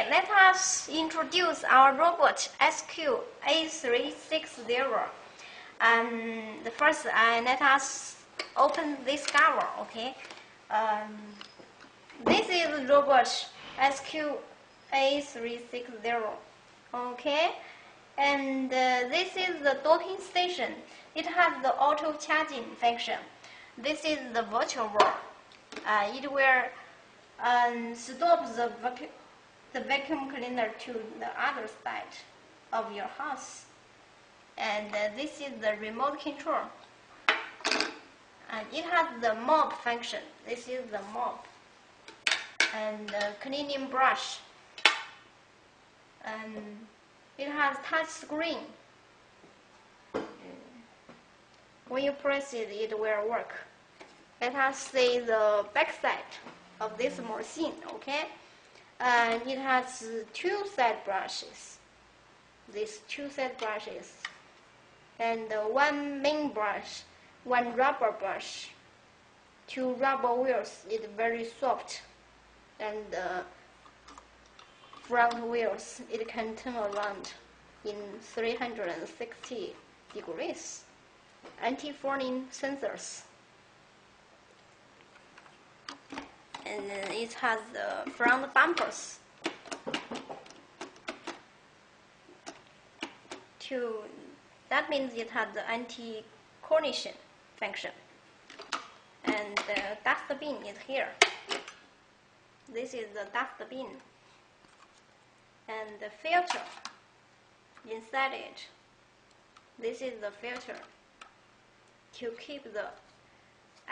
Okay, let us introduce our robot SQ-A360. The first, let us open this cover. Okay, this is robot SQ-A360. Okay, and this is the docking station. It has the auto charging function. This is the virtual wall. It will stop the vacuum cleaner to the other side of your house. And this is the remote control. And it has the mop function. This is the mop. And the cleaning brush. And it has touch screen. When you press it, it will work. Let us see the back side of this machine, okay? And it has two side brushes. These two side brushes. And one main brush, one rubber brush, two rubber wheels. It's very soft. And the front wheels, it can turn around in 360 degrees. Anti-falling sensors. And it has the front bumpers that means it has the anti-collision function. And the dustbin is here. This is the dustbin. And the filter inside it. This is the filter to keep the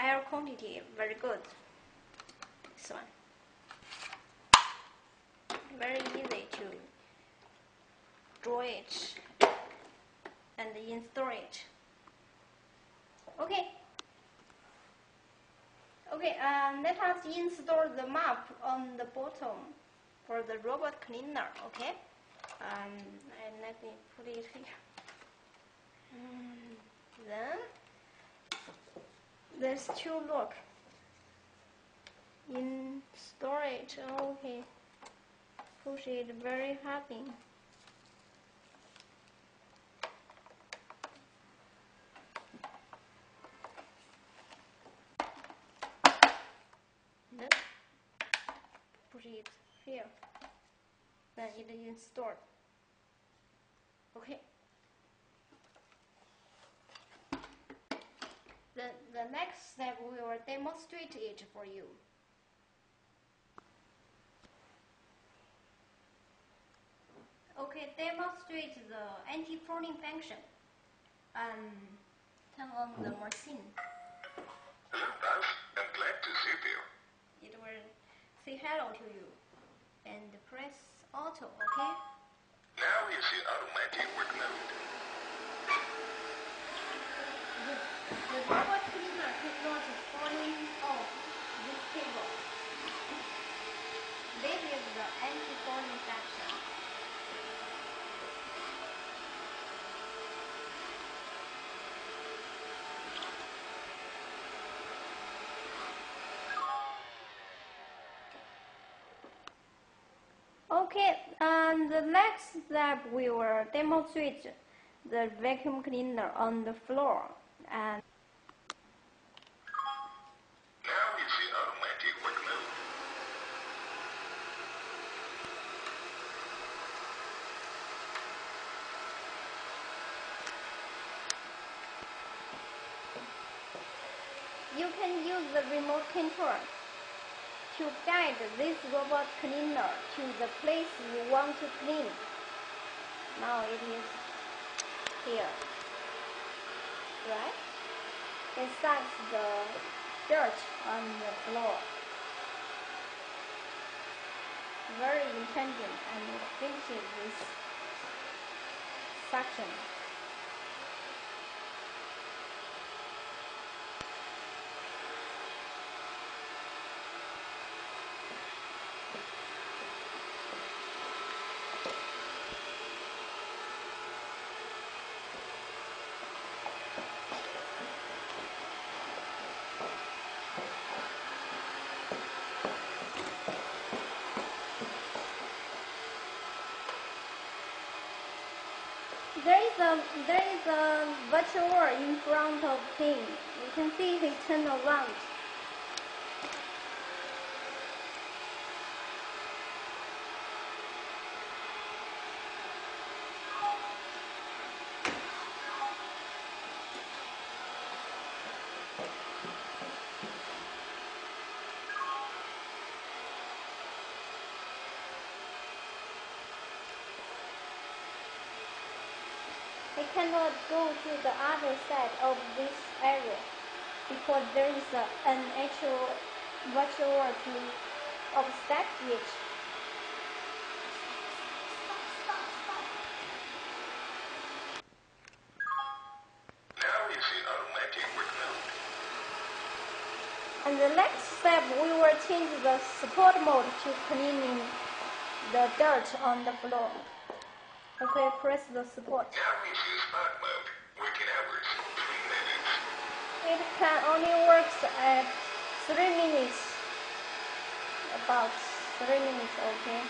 air quantity very good. This one. Very easy to draw it and install it. Okay. Okay, let us install the mop on the bottom for the robot cleaner, okay? And let me put it here. Then there's two lock. Install it, okay. Push it very heavy. Then push it here. Then it is installed. Okay. The next step we will demonstrate it for you. Okay, demonstrate the anti-falling function. Turn on the machine. Hello, Buzz. I'm glad to see you. It will say hello to you. And press auto, okay? Now is the automatic work mode. The robot cleaner cannot falling off this cable. This is the anti-falling function. Okay, and the next step we will demonstrate the vacuum cleaner on the floor. And Now is the automatic work mode. you can use the remote control to guide this robot cleaner to the place you want to clean. Now it is here, right? It sucks the dirt on the floor. Very intelligent, and it finishes this suction. there is a virtual in front of him. You can see he turned around. He cannot go to the other side of this area because there is an actual virtual to obstacle it. Now is the automatic work mode. And the next step, we will change the support mode to cleaning the dirt on the floor. Okay, press the support. Now is the spot mode. Working hours, 3 minutes. It can only work at 3 minutes. About 3 minutes, okay.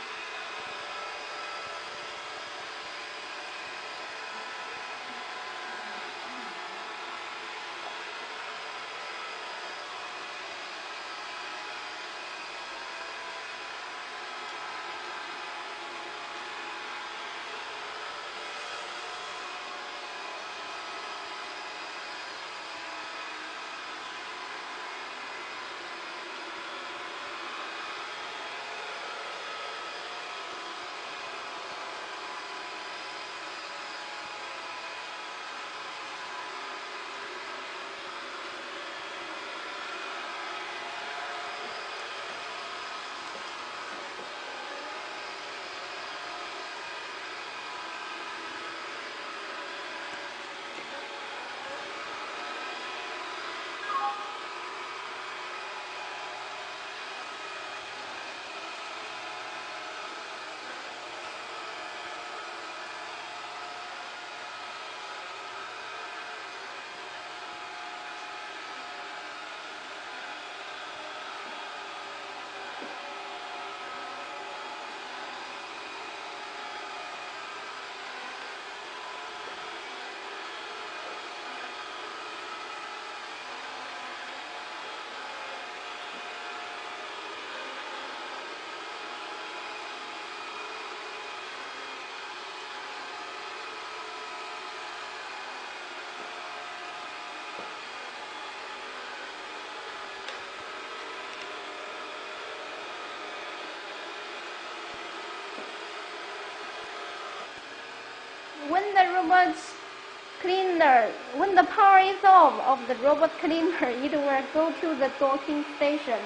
When the power is off of the robot cleaner, it will go to the docking station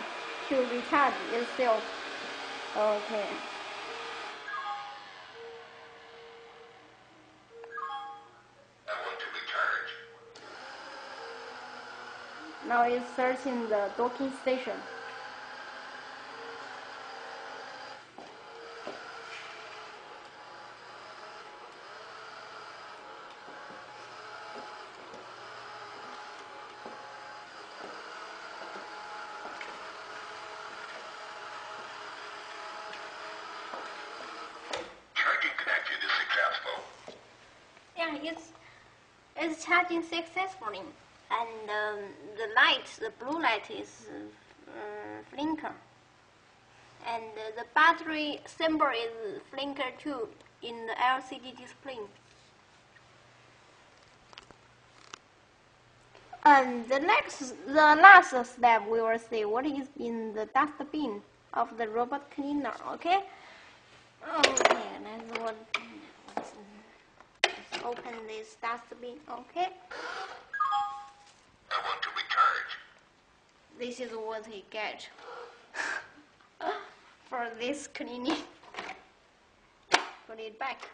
to recharge itself. Okay. I want to recharge. Now it's searching the docking station. Charging connection is successful. Yeah, it's charging successfully, and the blue light is flicker, and the battery symbol is flicker too in the LCD display. And the last step, we will see what is in the dustbin of the robot cleaner. Okay. Okay, let's open this dustbin. Okay. I want to recharge. This is what he get for this cleaning. Put it back.